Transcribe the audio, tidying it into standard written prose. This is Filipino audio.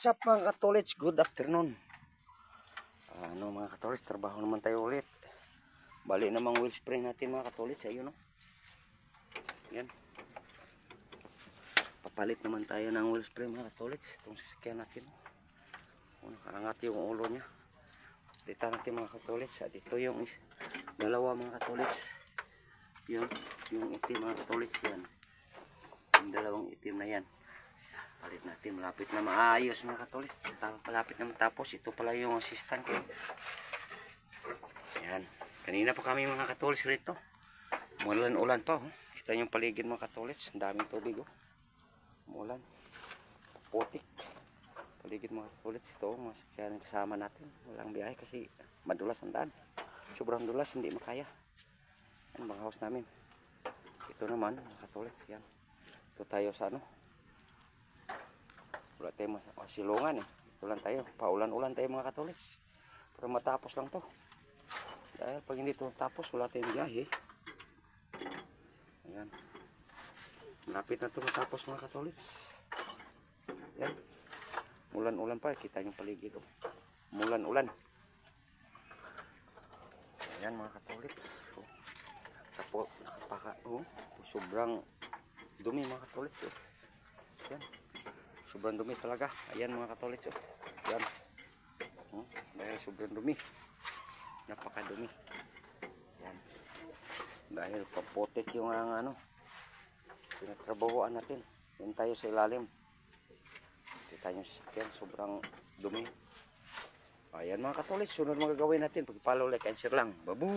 What's up mga katolits? Good afternoon. Ano mga katolits, trabaho naman tayo ulit. Bali namang wheel spring natin mga katolits. Ayun o. Yan. Papalit naman tayo ng wheel spring mga katolits. Itong sasakyan natin. Nakaangat yung ulo nya. Dito natin mga katolits. At ito yung dalawa mga katolits. Yung itim mga katolits yan. Yung dalawang itim na yan. Palit natin, malapit na maayos mga katolis. Malapit na matapos. Ito pala yung assistant ko. Ayan. Kanina pa kami mga katolis rito. Mulan-ulan pa. Oh. Kita yung paligid mga katolis. Ang daming tubig. Oh. Mulan. Putik. Paligid mga katolis. Ito. Masakyan kasama natin. Walang biyahe kasi madulas ang daan. Sobrang dulas. Hindi makaya. Yan mga house namin. Ito naman mga katolis. Yan. Ito tayo sa ano. Wala tayo masilungan eh. Ito lang tayo. Paulan-ulan tayo mga katolits. Pero matapos lang to. Dahil pag hindi ito tapos, wala tayong biyahe. Ayan. Malapit na ito matapos mga katolits. Ayan. Ulan-ulan pa. Kita yung paligid. Oh. Ulan-ulan. Ayan mga katolits. Oh. Tapos nakapaka. Oh. Sobrang dumi mga katolits. Oh. Ayan. Sobrang dumi talaga. Ayan mga katolits. Oh. Ayan. Dahil sobrang dumi. Napakadumi. Ayan. Dahil papotek yung ano. Pinatrabahoan natin. Yan tayo sa ilalim. Kita nyo sa sakyan. Sobrang dumi. Ayan mga katolits. Sunod mga gagawin natin. Pag-follow, like, and share lang. Babu!